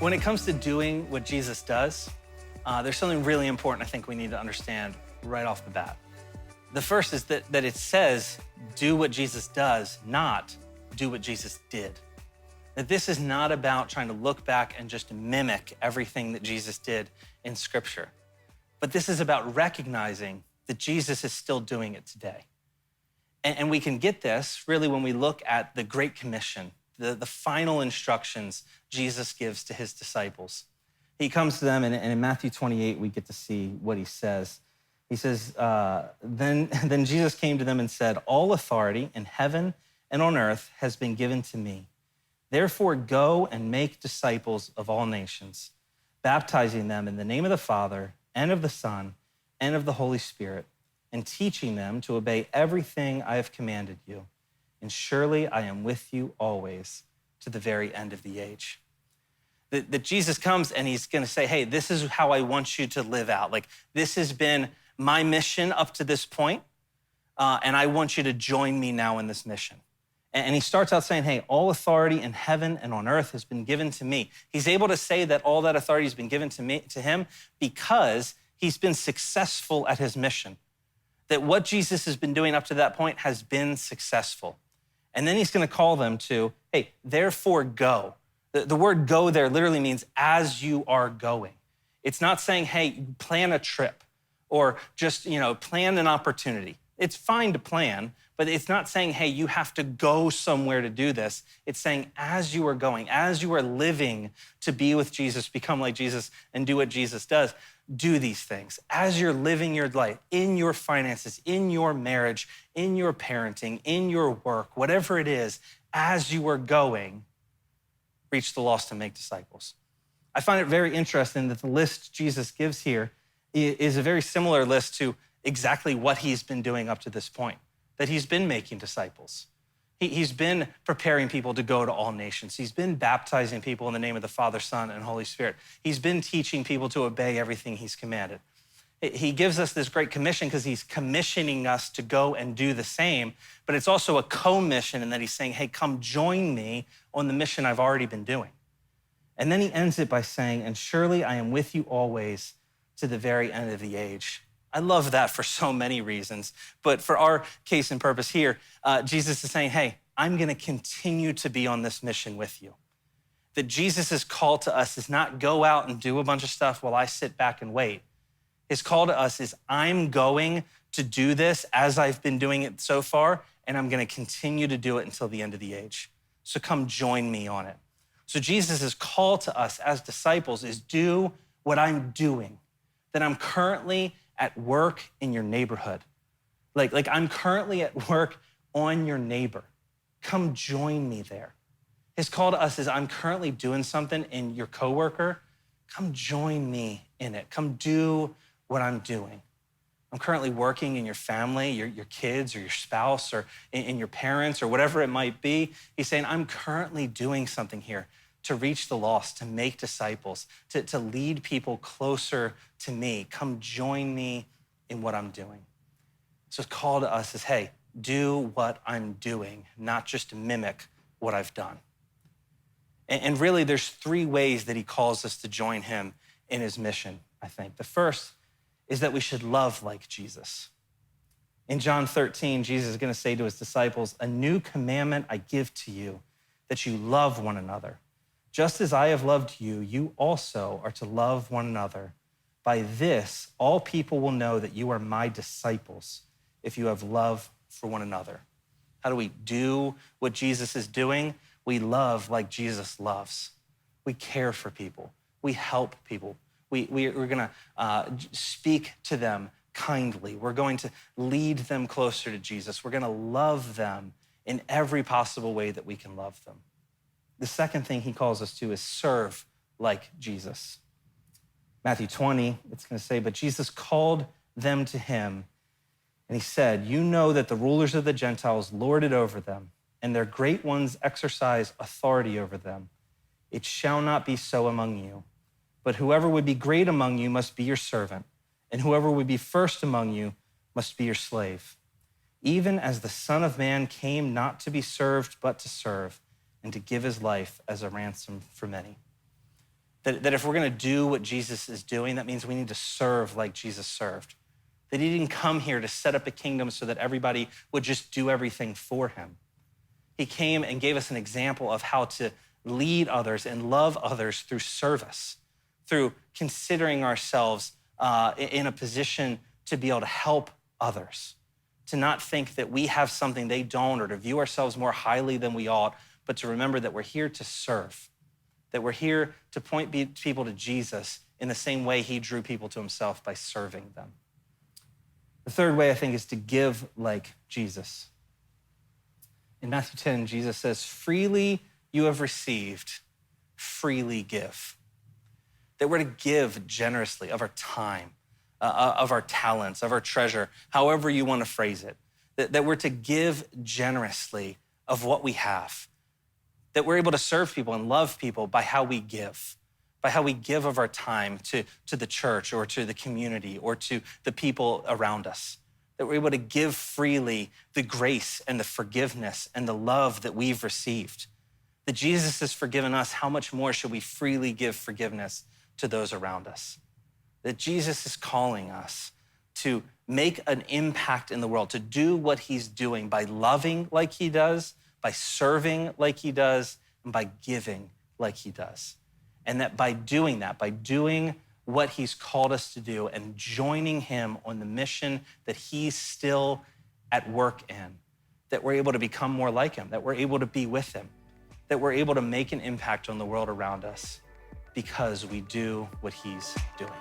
When it comes to doing what Jesus does, there's something really important I think we need to understand right off the bat. The first is that it says, do what Jesus does, not do what Jesus did. That this is not about trying to look back and just mimic everything that Jesus did in Scripture. But this is about recognizing that Jesus is still doing it today. And we can get this really when we look at the Great Commission, the final instructions Jesus gives to his disciples. He comes to them, and in Matthew 28, we get to see what he says. He says, then Jesus came to them and said, all authority in heaven and on earth has been given to me. Therefore, go and make disciples of all nations, baptizing them in the name of the Father and of the Son and of the Holy Spirit, and teaching them to obey everything I have commanded you. And surely I am with you always to the very end of the age. That Jesus comes and he's gonna say, hey, this is how I want you to live out. Like, this has been my mission up to this point, and I want you to join me now in this mission. And he starts out saying, hey, all authority in heaven and on earth has been given to me. He's able to say that all that authority has been given to him because he's been successful at his mission. That what Jesus has been doing up to that point has been successful. And then he's gonna call them to, hey, therefore go. The word go there literally means as you are going. It's not saying, hey, plan a trip or just, plan an opportunity. It's fine to plan, but it's not saying, hey, you have to go somewhere to do this. It's saying as you are going, as you are living to be with Jesus, become like Jesus and do what Jesus does, do these things. As you're living your life, in your finances, in your marriage, in your parenting, in your work, whatever it is, as you are going, reach the lost and make disciples. I find it very interesting that the list Jesus gives here is a very similar list to exactly what he's been doing up to this point, that he's been making disciples. He's been preparing people to go to all nations. He's been baptizing people in the name of the Father, Son, and Holy Spirit. He's been teaching people to obey everything he's commanded. He gives us this great commission because he's commissioning us to go and do the same, but it's also a co-mission in that he's saying, hey, come join me on the mission I've already been doing. And then he ends it by saying, and surely I am with you always to the very end of the age. I love that for so many reasons, but for our case and purpose here, Jesus is saying, hey, I'm gonna continue to be on this mission with you. That Jesus' call to us is not go out and do a bunch of stuff while I sit back and wait. His call to us is I'm going to do this as I've been doing it so far, and I'm gonna continue to do it until the end of the age. So come join me on it. So Jesus' call to us as disciples is do what I'm doing, that I'm currently at work in your neighborhood. Like I'm currently at work on your neighbor. Come join me there. His call to us is I'm currently doing something in your coworker. Come join me in it. Come do what I'm doing. I'm currently working in your family, your kids or your spouse or in your parents or whatever it might be. He's saying, I'm currently doing something here to reach the lost, to make disciples, to lead people closer to me. Come join me in what I'm doing. So his call to us is, hey, do what I'm doing, not just mimic what I've done. And really, there's three ways that he calls us to join him in his mission, I think. The first is that we should love like Jesus. In John 13, Jesus is gonna say to his disciples, a new commandment I give to you, that you love one another. Just as I have loved you, you also are to love one another. By this, all people will know that you are my disciples if you have love for one another. How do we do what Jesus is doing? We love like Jesus loves. We care for people. We help people. We're gonna speak to them kindly. We're going to lead them closer to Jesus. We're gonna love them in every possible way that we can love them. The second thing he calls us to is serve like Jesus. Matthew 20, it's gonna say, but Jesus called them to him and he said, you know that the rulers of the Gentiles lord it over them and their great ones exercise authority over them. It shall not be so among you, but whoever would be great among you must be your servant, and whoever would be first among you must be your slave. Even as the Son of Man came not to be served, but to serve, and to give his life as a ransom for many. That if we're gonna do what Jesus is doing, that means we need to serve like Jesus served. That he didn't come here to set up a kingdom so that everybody would just do everything for him. He came and gave us an example of how to lead others and love others through service, through considering ourselves in a position to be able to help others, to not think that we have something they don't or to view ourselves more highly than we ought, but to remember that we're here to serve, that we're here to point people to Jesus in the same way he drew people to himself by serving them. The third way, I think, is to give like Jesus. In Matthew 10, Jesus says, freely you have received, freely give. That we're to give generously of our time, of our talents, of our treasure, however you want to phrase it. That we're to give generously of what we have. That we're able to serve people and love people by how we give of our time to the church or to the community or to the people around us. That we're able to give freely the grace and the forgiveness and the love that we've received. That Jesus has forgiven us, how much more should we freely give forgiveness to those around us? That Jesus is calling us to make an impact in the world, to do what he's doing by loving like he does, by serving like he does, and by giving like he does. And that by doing what he's called us to do and joining him on the mission that he's still at work in, that we're able to become more like him, that we're able to be with him, that we're able to make an impact on the world around us because we do what he's doing.